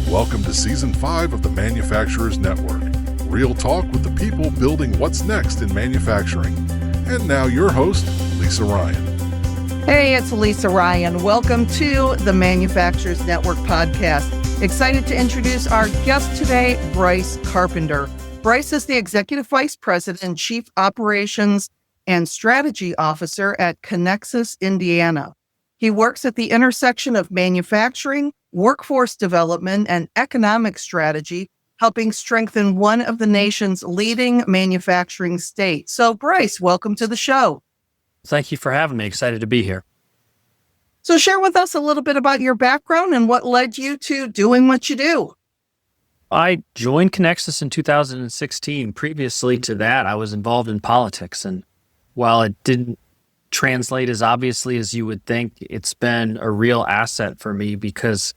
Welcome to Season 5 of the Manufacturers Network. Real talk with the people building what's next in manufacturing. And now your host, Lisa Ryan. Hey, it's Lisa Ryan. Welcome to the Manufacturers Network podcast. Excited to introduce our guest today, Bryce Carpenter. Bryce is the Executive Vice President and Chief Operations and Strategy Officer at Conexus Indiana. He works at the intersection of manufacturing, workforce development, and economic strategy, helping strengthen one of the nation's leading manufacturing states. So, Bryce, welcome to the show. Thank you for having me. Excited to be here. So share with us a little bit about your background and what led you to doing what you do. I joined Conexus in 2016. Previously to that, I was involved in politics. And while it didn't translate as obviously as you would think, it's been a real asset for me because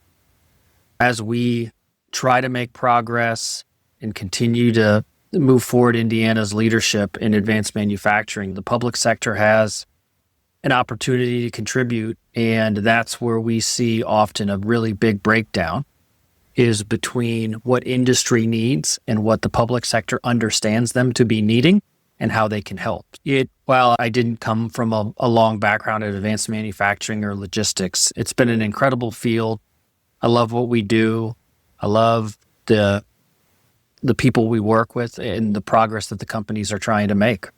as we try to make progress and continue to move forward Indiana's leadership in advanced manufacturing, the public sector has an opportunity to contribute. And that's where we see often a really big breakdown is between what industry needs and what the public sector understands them to be needing and how they can help. While I didn't come from a long background in advanced manufacturing or logistics, it's been an incredible field. I love what we do. I love the people we work with and the progress that the companies are trying to make.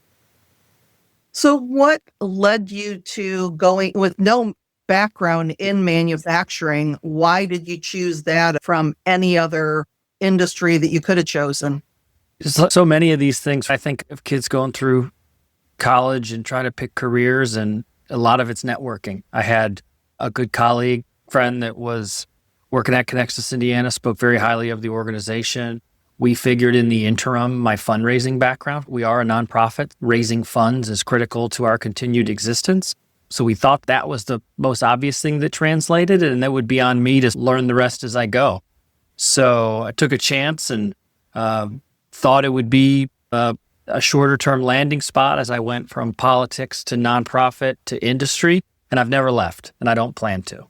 So what led you to going with no background in manufacturing? Why did you choose that from any other industry that you could have chosen? So many of these things, I think of kids going through college and trying to pick careers, and a lot of it's networking. I had a good colleague, friend that was working at Conexus Indiana, spoke very highly of the organization. We figured in the interim, my fundraising background, we are a nonprofit. Raising funds is critical to our continued existence. So we thought that was the most obvious thing that translated, and that would be on me to learn the rest as I go. So I took a chance and thought it would be a shorter term landing spot as I went from politics to nonprofit to industry, and I've never left, and I don't plan to.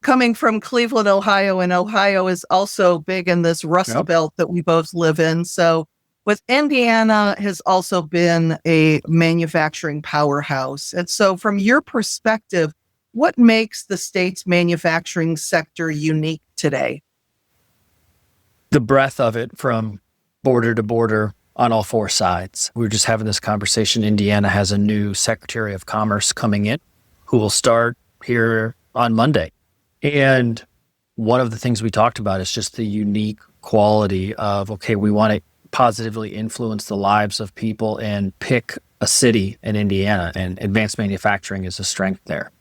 Coming from Cleveland, Ohio, and Ohio is also big in this Rust Belt that we both live in. So with Indiana has also been a manufacturing powerhouse. And so from your perspective, what makes the state's manufacturing sector unique today? The breadth of it from border to border on all four sides. We were just having this conversation. Indiana has a new Secretary of Commerce coming in who will start here on Monday. And one of the things we talked about is just the unique quality of, okay, we want to positively influence the lives of people and pick a city in Indiana, and advanced manufacturing is a strength there.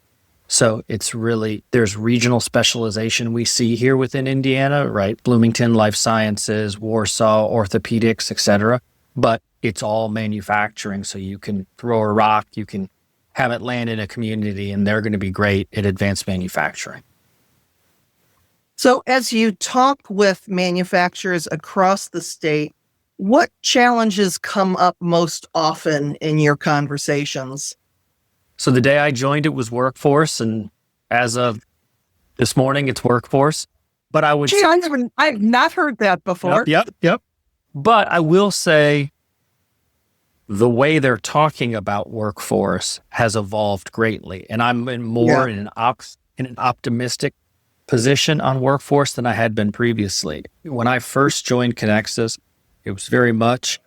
So it's really, there's regional specialization we see here within Indiana, right? Bloomington, life sciences, Warsaw, orthopedics, et cetera. But it's all manufacturing. So you can throw a rock, you can have it land in a community, and they're going to be great at advanced manufacturing. So as you talk with manufacturers across the state, what challenges come up most often in your conversations? So the day I joined, it was workforce, and as of this morning, it's workforce. But I would I've not heard that before. Yep. But I will say the way they're talking about workforce has evolved greatly, and I'm in an optimistic position on workforce than I had been previously. When I first joined Conexus, it was very much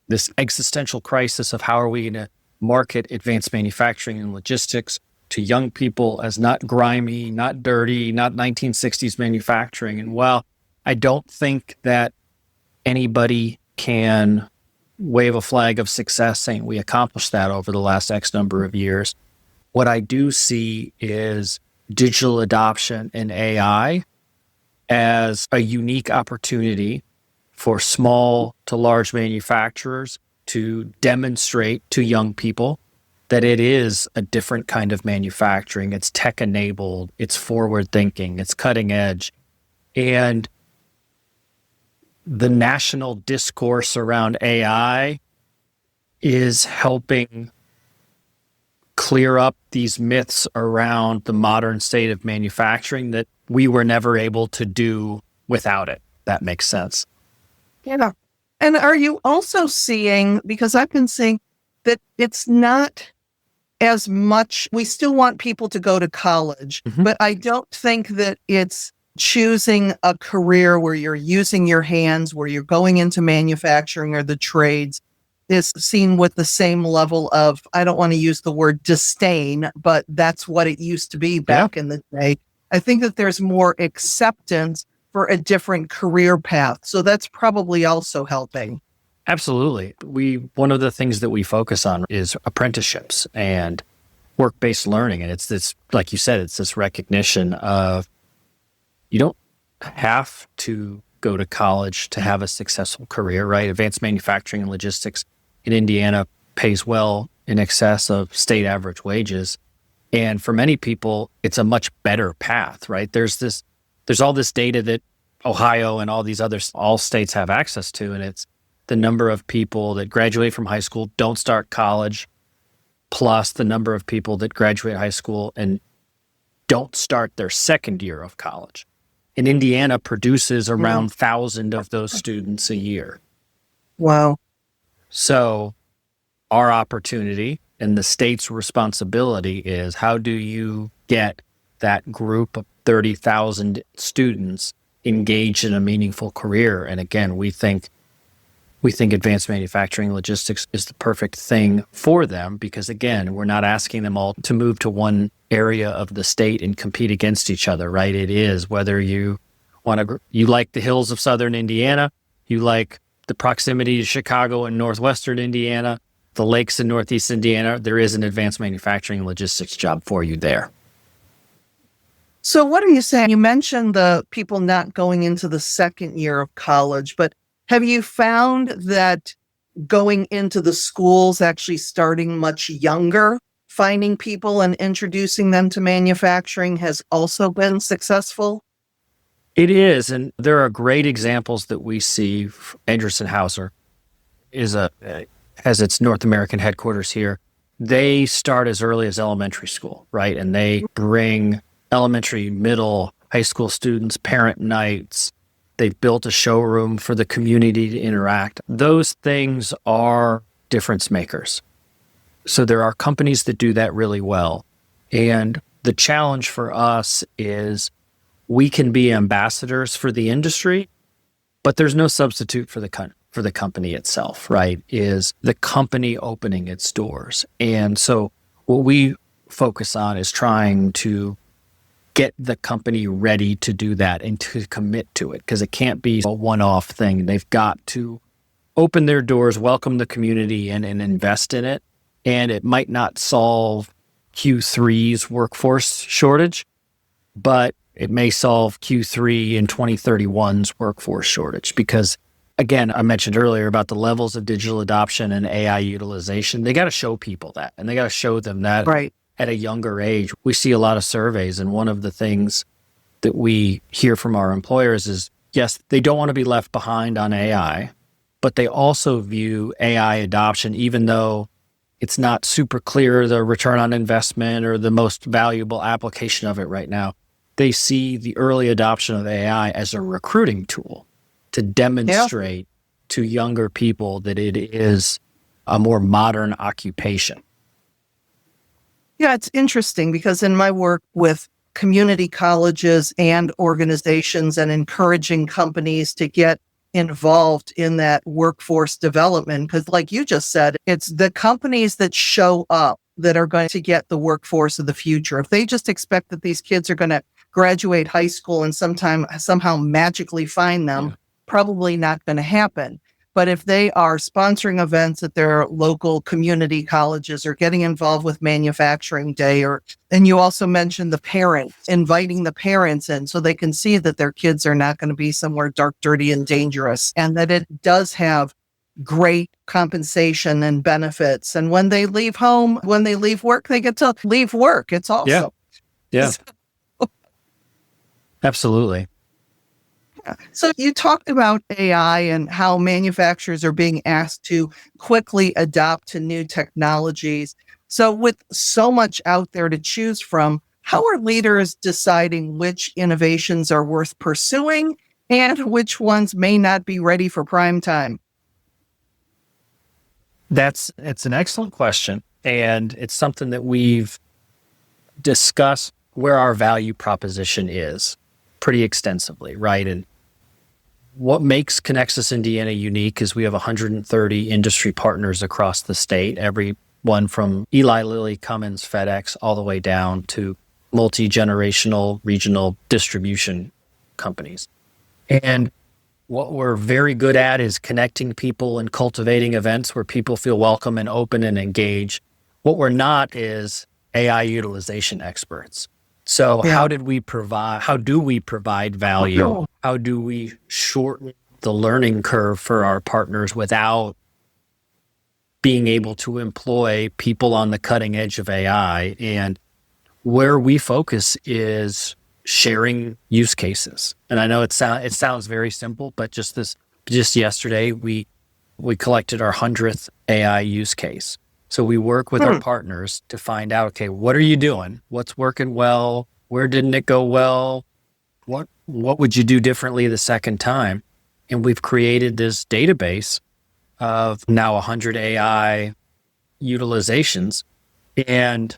this existential crisis of how are we going to market advanced manufacturing and logistics to young people as not grimy, not dirty, not 1960s manufacturing. And while I don't think that anybody can wave a flag of success saying we accomplished that over the last X number of years, what I do see is digital adoption and AI as a unique opportunity for small to large manufacturers to demonstrate to young people that it is a different kind of manufacturing. It's tech-enabled, it's forward-thinking, it's cutting edge. And the national discourse around AI is helping clear up these myths around the modern state of manufacturing that we were never able to do without it. That makes sense. Yeah. And are you also seeing, because I've been seeing that it's not as much, we still want people to go to college, but I don't think that it's choosing a career where you're using your hands, where you're going into manufacturing or the trades is seen with the same level of, I don't want to use the word disdain, but that's what it used to be back in the day. I think that there's more acceptance for a different career path. So that's probably also helping. Absolutely. One of the things that we focus on is apprenticeships and work-based learning. And it's this, like you said, it's this recognition of you don't have to go to college to have a successful career, right? Advanced manufacturing and logistics in Indiana pays well in excess of state average wages. And for many people, it's a much better path, right? There's all this data that Ohio and all states have access to, and it's the number of people that graduate from high school, don't start college, plus the number of people that graduate high school and don't start their second year of college. And Indiana produces around 1,000 of those students a year. Wow. So our opportunity and the state's responsibility is, how do you get that group of 30,000 students engaged in a meaningful career? And again, we think advanced manufacturing logistics is the perfect thing for them, because again, we're not asking them all to move to one area of the state and compete against each other, right? It is whether you like the hills of southern Indiana, you like the proximity to Chicago and northwestern Indiana, the lakes in northeast Indiana, there is an advanced manufacturing and logistics job for you there. So what are you saying? You mentioned the people not going into the second year of college, but have you found that going into the schools, actually starting much younger, finding people and introducing them to manufacturing has also been successful? It is, and there are great examples that we see. Anderson Hauser has its North American headquarters here. They start as early as elementary school, right? And they bring elementary, middle, high school students, parent nights. They've built a showroom for the community to interact. Those things are difference makers. So there are companies that do that really well. And the challenge for us is we can be ambassadors for the industry, but there's no substitute for the company itself, right? Is the company opening its doors. And so what we focus on is trying to get the company ready to do that and to commit to it, because it can't be a one-off thing. They've got to open their doors, welcome the community in, and invest in it. And it might not solve Q3's workforce shortage, but it may solve Q3 and 2031's workforce shortage. Because again, I mentioned earlier about the levels of digital adoption and AI utilization. They got to show people that, and they got to show them that right at a younger age. We see a lot of surveys, and one of the things that we hear from our employers is, yes, they don't want to be left behind on AI, but they also view AI adoption, even though it's not super clear the return on investment or the most valuable application of it right now. They see the early adoption of AI as a recruiting tool to demonstrate to younger people that it is a more modern occupation. Yeah, it's interesting because in my work with community colleges and organizations and encouraging companies to get involved in that workforce development, because like you just said, it's the companies that show up that are going to get the workforce of the future. If they just expect that these kids are going to graduate high school and somehow magically find them, probably not going to happen. But if they are sponsoring events at their local community colleges or getting involved with manufacturing day, and you also mentioned the parents, inviting the parents in so they can see that their kids are not going to be somewhere dark, dirty, and dangerous, and that it does have great compensation and benefits. And when they leave home, when they leave work, they get to leave work. It's awesome. Yeah. Absolutely. So you talked about AI and how manufacturers are being asked to quickly adopt to new technologies. So with so much out there to choose from, How are leaders deciding which innovations are worth pursuing and which ones may not be ready for prime time? It's an excellent question. And it's something that we've discussed where our value proposition is pretty extensively, right? And what makes Conexus Indiana unique is we have 130 industry partners across the state, everyone from Eli Lilly, Cummins, FedEx, all the way down to multi-generational regional distribution companies. And what we're very good at is connecting people and cultivating events where people feel welcome and open and engaged. What we're not is AI utilization experts. So how do we provide value? How do we shorten the learning curve for our partners without being able to employ people on the cutting edge of AI? And where we focus is sharing use cases. And I know it sounds very simple, but just yesterday, we collected our 100th AI use case. So we work with our partners to find out, okay, what are you doing? What's working well? Where didn't it go well? What would you do differently the second time? And we've created this database of now 100 AI utilizations and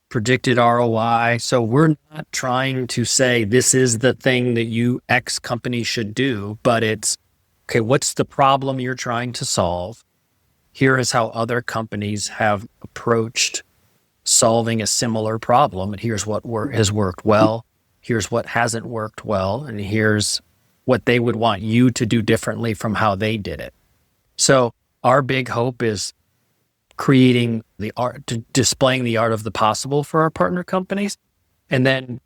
predicted ROI. So we're not trying to say this is the thing that you X company should do, but it's, okay, what's the problem you're trying to solve? Here is how other companies have approached solving a similar problem. And here's what has worked well. Here's what hasn't worked well. And here's what they would want you to do differently from how they did it. So our big hope is creating the art, displaying the art of the possible for our partner companies, and then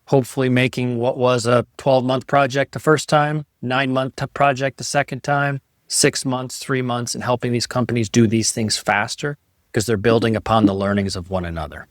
hopefully making what was a 12-month project the first time, 9-month project the second time, 6 months, 3 months, and helping these companies do these things faster because they're building upon the learnings of one another.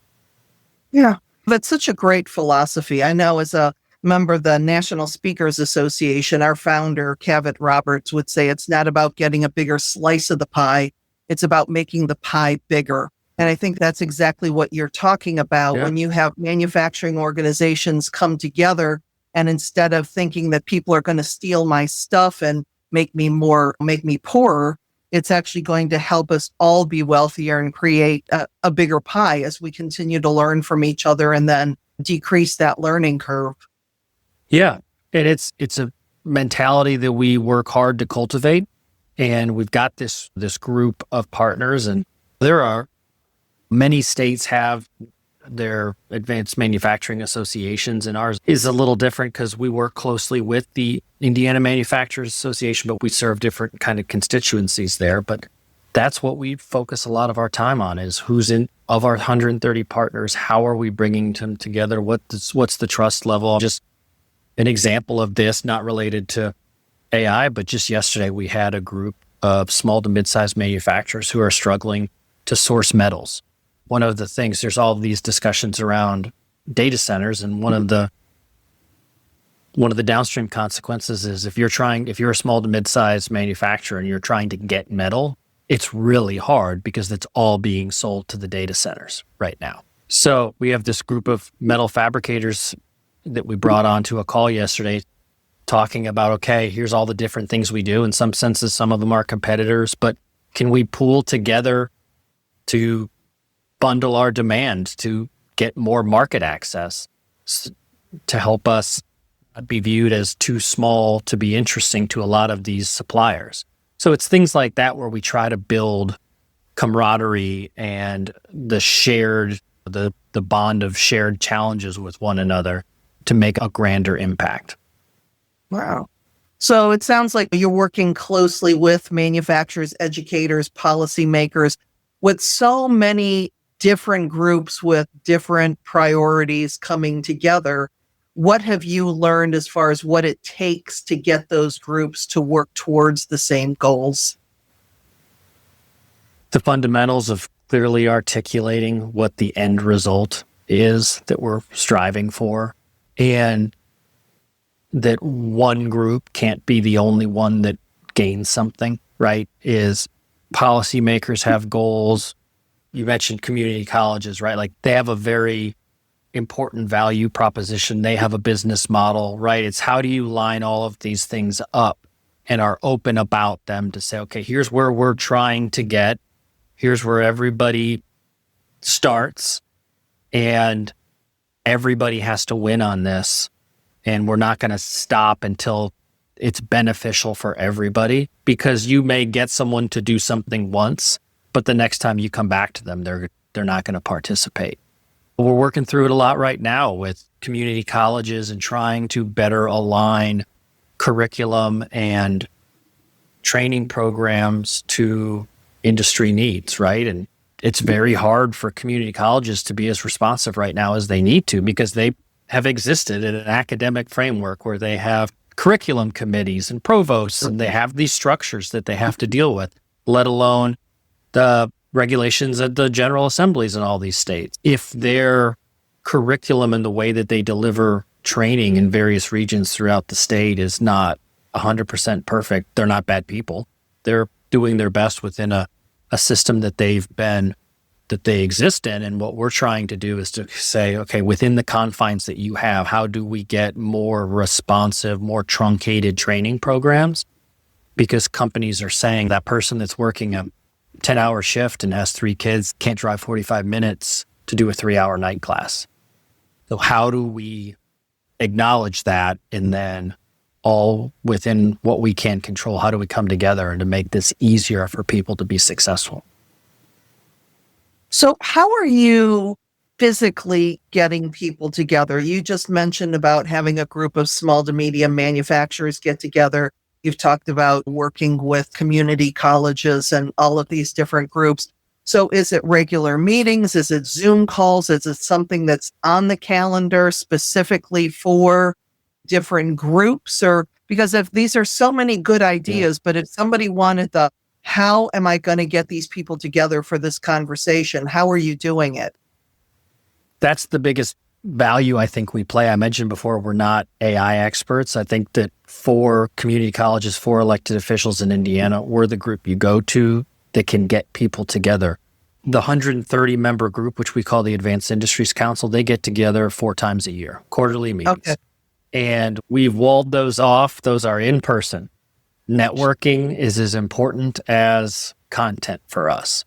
Yeah, that's such a great philosophy. I know as a member of the National Speakers Association, our founder, Cavett Roberts, would say it's not about getting a bigger slice of the pie. It's about making the pie bigger. And I think that's exactly what you're talking about when you have manufacturing organizations come together, and instead of thinking that people are going to steal my stuff and make me poorer, it's actually going to help us all be wealthier and create a bigger pie as we continue to learn from each other and then decrease that learning curve. Yeah. And it's a mentality that we work hard to cultivate. And we've got this group of partners, and there are many states have their advanced manufacturing associations, and ours is a little different because we work closely with the Indiana Manufacturers Association, but we serve different kind of constituencies there. But that's what we focus a lot of our time on is who's in of our 130 partners. How are we bringing them together? What's the trust level? Just an example of this, not related to AI, but just yesterday we had a group of small to mid-sized manufacturers who are struggling to source metals. One of the things, there's all these discussions around data centers, and one of the downstream consequences is if you're a small to mid-sized manufacturer and you're trying to get metal, it's really hard because it's all being sold to the data centers right now. So we have this group of metal fabricators that we brought on to a call yesterday talking about, okay, here's all the different things we do. In some senses, some of them are competitors, but can we pool together to bundle our demand to get more market access to help us not be viewed as too small to be interesting to a lot of these suppliers? So it's things like that where we try to build camaraderie and the bond of shared challenges with one another to make a grander impact. Wow. So it sounds like you're working closely with manufacturers, educators, policymakers, with so many different groups with different priorities coming together. What have you learned as far as what it takes to get those groups to work towards the same goals? The fundamentals of clearly articulating what the end result is that we're striving for, and that one group can't be the only one that gains something, right? Is policymakers have goals. You mentioned community colleges, right? Like they have a very important value proposition. They have a business model, right? It's how do you line all of these things up and are open about them to say, okay, here's where we're trying to get, here's where everybody starts, and everybody has to win on this. And we're not going to stop until it's beneficial for everybody, because you may get someone to do something once, but the next time you come back to them, they're not going to participate. We're working through it a lot right now with community colleges and trying to better align curriculum and training programs to industry needs, right? And it's very hard for community colleges to be as responsive right now as they need to, because they have existed in an academic framework where they have curriculum committees and provosts, and they have these structures that they have to deal with, let alone the regulations at the general assemblies in all these states. If their curriculum and the way that they deliver training in various regions throughout the state is not 100% perfect, they're not bad people. They're doing their best within a system that they exist in. And what we're trying to do is to say, okay, within the confines that you have, how do we get more responsive, more truncated training programs? Because companies are saying that person that's working a 10-hour shift and has 3 kids can't drive 45 minutes to do a 3-hour night class. So how do we acknowledge that, and then all within what we can control, how do we come together and to make this easier for people to be successful? So how are you physically getting people together? You just mentioned about having a group of small to medium manufacturers get together. You've talked about working with community colleges and all of these different groups. So is it regular meetings? Is it Zoom calls? Is it something that's on the calendar specifically for different groups? Or because if these are so many good ideas, but if somebody wanted how am I going to get these people together for this conversation? How are you doing it? That's the biggest value I think we play. I mentioned before, we're not AI experts. I think that for community colleges, for elected officials in Indiana, we're the group you go to that can get people together. The 130 member group, which we call the Advanced Industries Council, they get together 4 times a year, quarterly meetings. Okay. And we've walled those off. Those are in person. Networking is as important as content for us,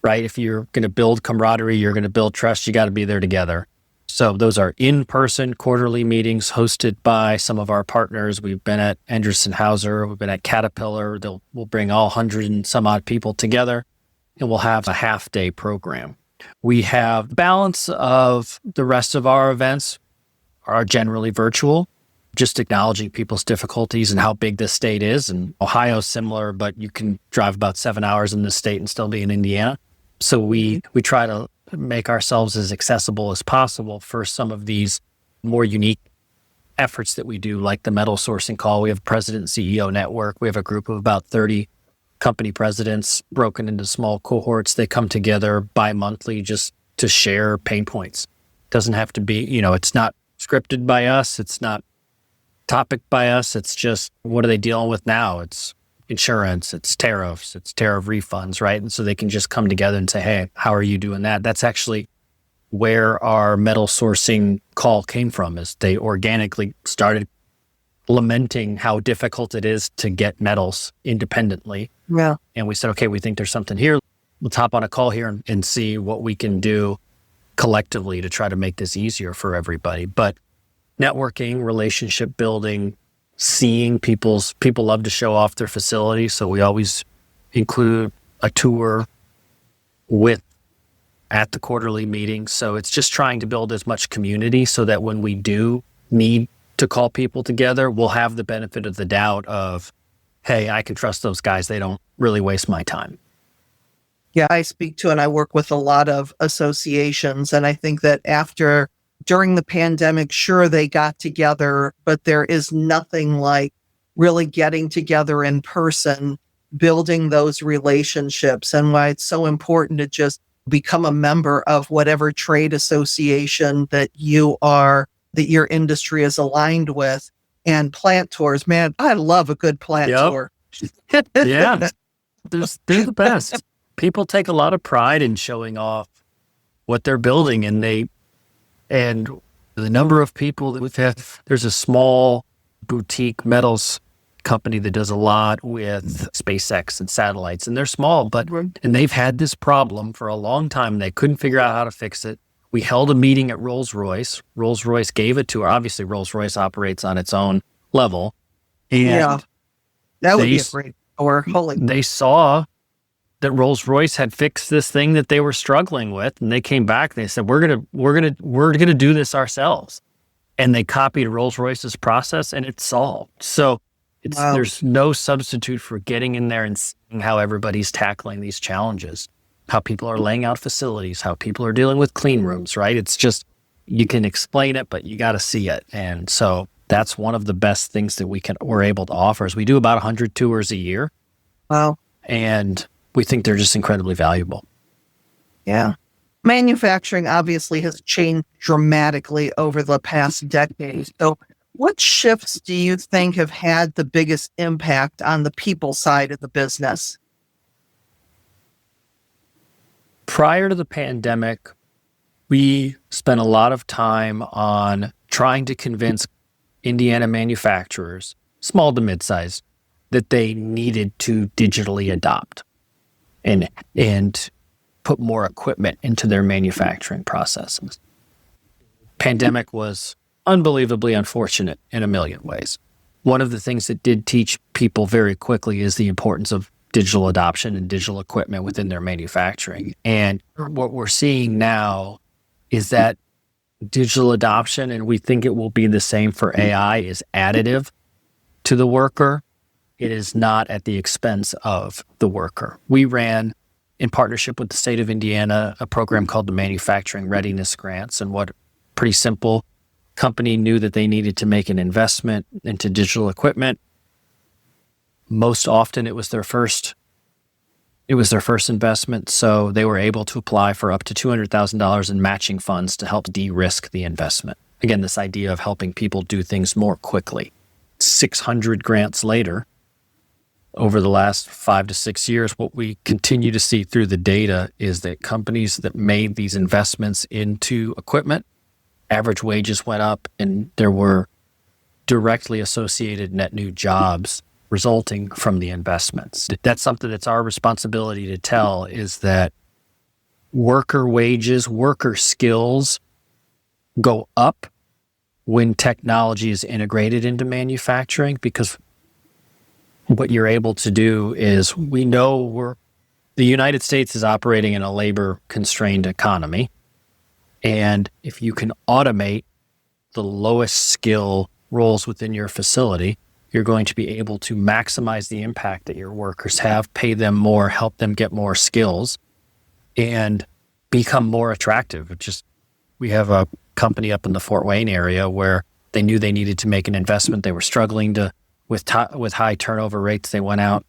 right? If you're going to build camaraderie, you're going to build trust, you got to be there together. So those are in-person quarterly meetings hosted by some of our partners. We've been at Anderson Hauser, we've been at Caterpillar. We'll bring all 100 and some odd people together, and we'll have a half-day program. We have balance of the rest of our events are generally virtual, just acknowledging people's difficulties and how big this state is. And Ohio's similar, but you can drive about 7 hours in this state and still be in Indiana. So we try to make ourselves as accessible as possible for some of these more unique efforts that we do, like the metal sourcing call. We have President and CEO Network. We have a group of about 30 company presidents broken into small cohorts. They come together bi-monthly just to share pain points. Doesn't have to be, it's not scripted by us. It's not topic by us. It's just, what are they dealing with now? It's insurance, it's tariffs, it's tariff refunds, right? And so they can just come together and say, hey, how are you doing that? That's actually where our metal sourcing call came from, is they organically started lamenting how difficult it is to get metals independently. Yeah. And we said, okay, we think there's something here. Let's hop on a call here and see what we can do collectively to try to make this easier for everybody. But networking, relationship building, seeing people love to show off their facility. So we always include a tour at the quarterly meeting. So it's just trying to build as much community so that when we do need to call people together, we'll have the benefit of the doubt of, hey, I can trust those guys. They don't really waste my time. Yeah, I speak to and I work with a lot of associations. And I think that during the pandemic, sure, they got together, but there is nothing like really getting together in person, building those relationships, and why it's so important to just become a member of whatever trade association that your industry is aligned with. And plant tours, man, I love a good plant tour. Yeah, they're the best. People take a lot of pride in showing off what they're building, and And the number of people that we've had, there's a small boutique metals company that does a lot with SpaceX and satellites, and they're small, and they've had this problem for a long time. They couldn't figure out how to fix it. We held a meeting at Rolls-Royce. Rolls-Royce gave it to her. Obviously, Rolls-Royce operates on its own level. And that would be a great, they saw that Rolls-Royce had fixed this thing that they were struggling with, and they came back and they said, we're gonna do this ourselves. And they copied Rolls-Royce's process, and it's solved. So there's no substitute for getting in there and seeing how everybody's tackling these challenges, how people are laying out facilities, how people are dealing with clean rooms, right? It's just, you can explain it, but you got to see it. And so that's one of the best things that we're able to offer is we do about 100 tours a year. Wow. And we think they're just incredibly valuable. Yeah. Manufacturing obviously has changed dramatically over the past decade. So what shifts do you think have had the biggest impact on the people side of the business? Prior to the pandemic, we spent a lot of time on trying to convince Indiana manufacturers, small to mid-sized, that they needed to digitally adopt and put more equipment into their manufacturing processes. Pandemic was unbelievably unfortunate in a million ways. One of the things that did teach people very quickly is the importance of digital adoption and digital equipment within their manufacturing. And what we're seeing now is that digital adoption, and we think it will be the same for AI, is additive to the worker. It is not at the expense of the worker. We ran, in partnership with the state of Indiana, a program called the Manufacturing Readiness Grants. And what, pretty simple, company knew that they needed to make an investment into digital equipment. Most often it was their first investment, so they were able to apply for up to $200,000 in matching funds to help de-risk the investment. Again, this idea of helping people do things more quickly. 600 grants later, over the last 5 to 6 years, what we continue to see through the data is that companies that made these investments into equipment, average wages went up, and there were directly associated net new jobs resulting from the investments. That's something that's our responsibility to tell, is that worker wages, worker skills go up when technology is integrated into manufacturing, because what you're able to do is, we know the United States is operating in a labor-constrained economy. And if you can automate the lowest skill roles within your facility, you're going to be able to maximize the impact that your workers have, pay them more, help them get more skills, and become more attractive. We have a company up in the Fort Wayne area where they knew they needed to make an investment. They were struggling with high turnover rates. They went out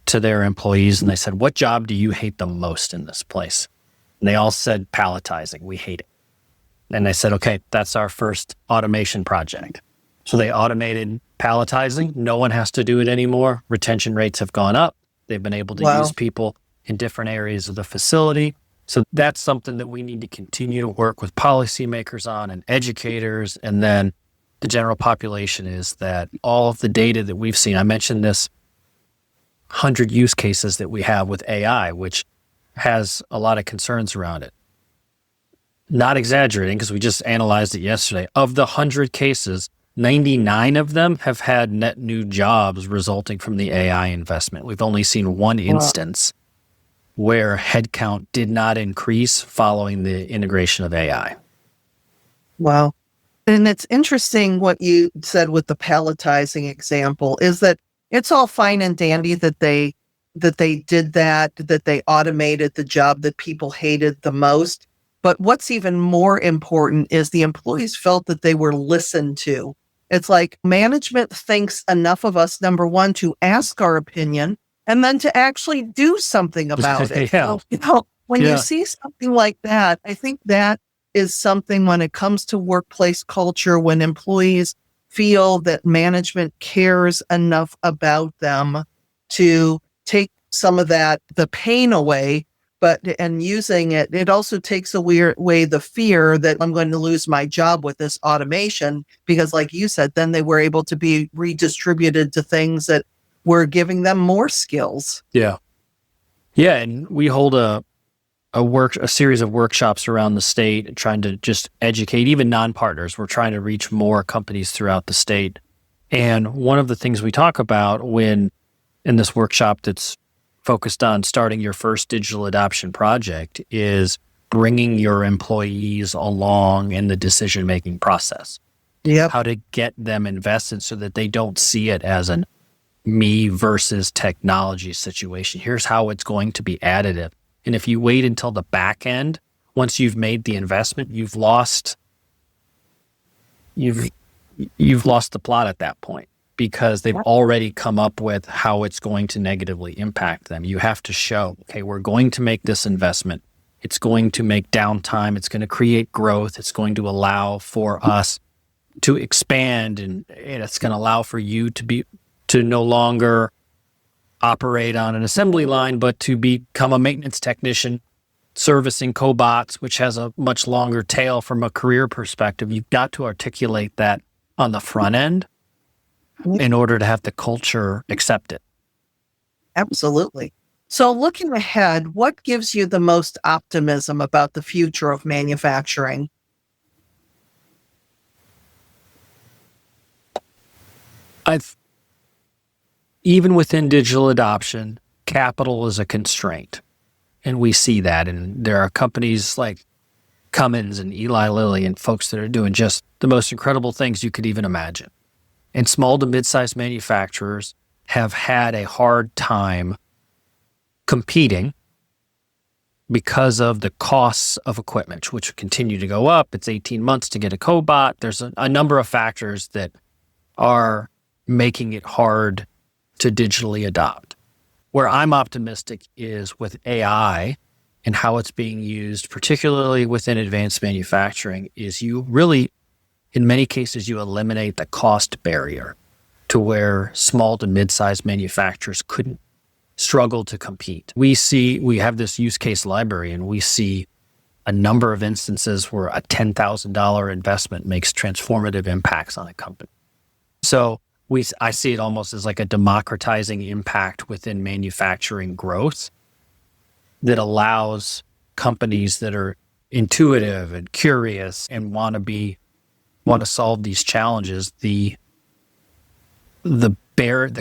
to their employees and they said, "What job do you hate the most in this place?" And they all said, "Palletizing. We hate it." And they said, "Okay, that's our first automation project." So they automated palletizing. No one has to do it anymore. Retention rates have gone up. They've been able to use people in different areas of the facility. So that's something that we need to continue to work with policymakers on, and educators, and then the general population, is that all of the data that we've seen, I mentioned this 100 use cases that we have with AI, which has a lot of concerns around it. Not exaggerating, because we just analyzed it yesterday. Of the 100 cases, 99 of them have had net new jobs resulting from the AI investment. We've only seen one instance where headcount did not increase following the integration of AI. Wow. And it's interesting what you said with the palletizing example, is that it's all fine and dandy that they did that they automated the job that people hated the most. But what's even more important is the employees felt that they were listened to. It's like management thinks enough of us, number one, to ask our opinion, and then to actually do something about it. Yeah. So, when you see something like that, I think that is something, when it comes to workplace culture, when employees feel that management cares enough about them to take some of the pain away and using it, it also takes away the fear that I'm going to lose my job with this automation, because like you said, then they were able to be redistributed to things that were giving them more skills. Yeah. Yeah. And we hold a series of workshops around the state trying to just educate even non-partners. We're trying to reach more companies throughout the state. And one of the things we talk about in this workshop that's focused on starting your first digital adoption project is bringing your employees along in the decision-making process. Yep. How to get them invested so that they don't see it as an me versus technology situation. Here's how it's going to be additive. And if you wait until the back end, once you've made the investment, you've lost the plot at that point, because they've already come up with how it's going to negatively impact them. You have to show, okay, we're going to make this investment. It's going to make downtime. It's going to create growth. It's going to allow for us to expand, and it's going to allow for you to no longer operate on an assembly line, but to become a maintenance technician servicing cobots, which has a much longer tail from a career perspective. You've got to articulate that on the front end in order to have the culture accept it. Absolutely. So looking ahead, what gives you the most optimism about the future of manufacturing? Even within digital adoption, capital is a constraint. And we see that. And there are companies like Cummins and Eli Lilly and folks that are doing just the most incredible things you could even imagine. And small to mid-sized manufacturers have had a hard time competing because of the costs of equipment, which continue to go up. It's 18 months to get a cobot. There's a number of factors that are making it hard to digitally adopt. Where I'm optimistic is with AI and how it's being used, particularly within advanced manufacturing, is you really, in many cases, you eliminate the cost barrier to where small to mid-sized manufacturers couldn't struggle to compete. We have this use case library, and we see a number of instances where a $10,000 investment makes transformative impacts on a company. So I see it almost as like a democratizing impact within manufacturing growth that allows companies that are intuitive and curious and want to solve these challenges. The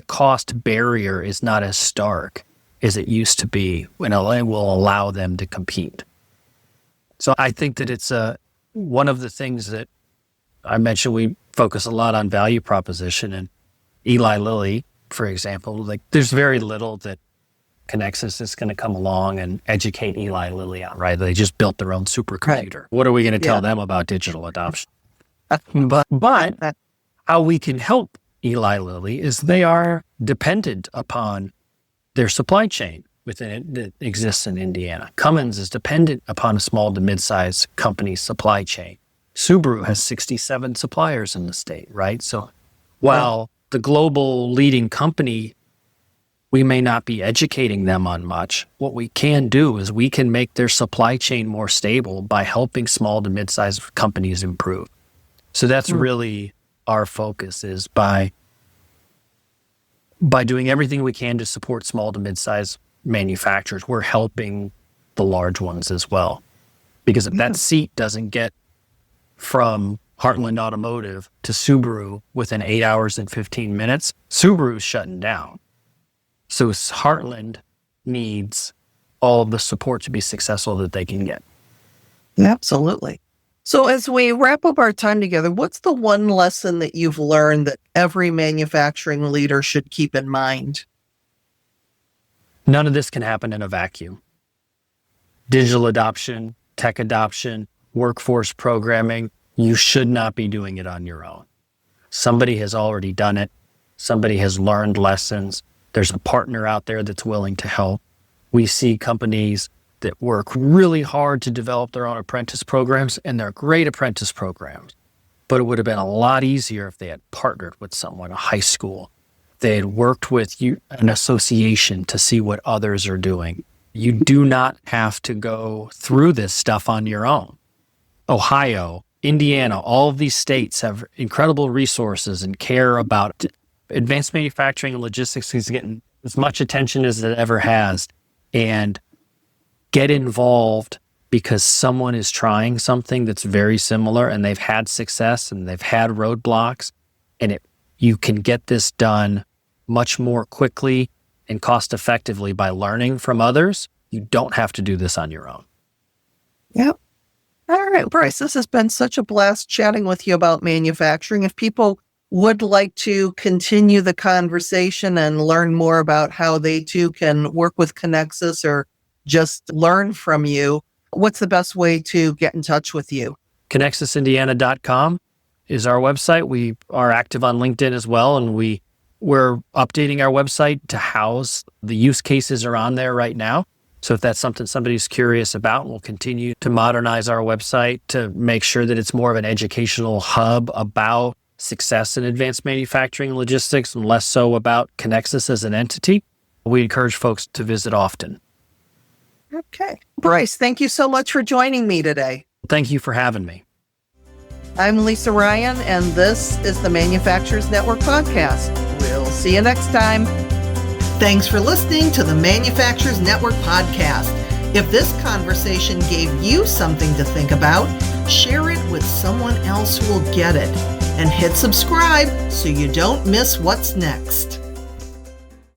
cost barrier is not as stark as it used to be, and it will allow them to compete. So I think that it's one of the things that I mentioned. We focus a lot on value proposition, and Eli Lilly, for example, like there's very little that Conexus is going to come along and educate Eli Lilly on, right? They just built their own supercomputer. Right. What are we going to tell them about digital adoption? But how we can help Eli Lilly is they are dependent upon their supply chain within it that exists in Indiana. Cummins is dependent upon a small to mid-sized company's supply chain. Subaru has 67 suppliers in the state, right? So while the global leading company, we may not be educating them on much. What we can do is we can make their supply chain more stable by helping small to mid-sized companies improve. So that's really our focus, is by doing everything we can to support small to mid-sized manufacturers, we're helping the large ones as well. Because if that seat doesn't get from Heartland Automotive to Subaru within 8 hours and 15 minutes, Subaru's shutting down. So Heartland needs all of the support to be successful that they can get. Absolutely. So as we wrap up our time together, what's the one lesson that you've learned that every manufacturing leader should keep in mind? None of this can happen in a vacuum. Digital adoption, tech adoption, workforce programming, you should not be doing it on your own. Somebody has already done it. Somebody has learned lessons. There's a partner out there that's willing to help. We see companies that work really hard to develop their own apprentice programs, and they're great apprentice programs. But it would have been a lot easier if they had partnered with someone, a high school. They had worked with an association to see what others are doing. You do not have to go through this stuff on your own. Ohio, Indiana, all of these states have incredible resources and care about advanced manufacturing and logistics is getting as much attention as it ever has. And get involved because someone is trying something that's very similar and they've had success and they've had roadblocks, and you can get this done much more quickly and cost effectively by learning from others. You don't have to do this on your own. Yep. All right, Bryce, this has been such a blast chatting with you about manufacturing. If people would like to continue the conversation and learn more about how they too can work with Conexus or just learn from you, what's the best way to get in touch with you? ConexusIndiana.com is our website. We are active on LinkedIn as well, and we're updating our website to house the use cases are on there right now. So if that's something somebody's curious about, we'll continue to modernize our website to make sure that it's more of an educational hub about success in advanced manufacturing and logistics and less so about Conexus as an entity. We encourage folks to visit often. Okay. Bryce, thank you so much for joining me today. Thank you for having me. I'm Lisa Ryan, and this is the Manufacturers Network podcast. We'll see you next time. Thanks for listening to the Manufacturers Network podcast. If this conversation gave you something to think about, share it with someone else who will get it. And hit subscribe so you don't miss what's next.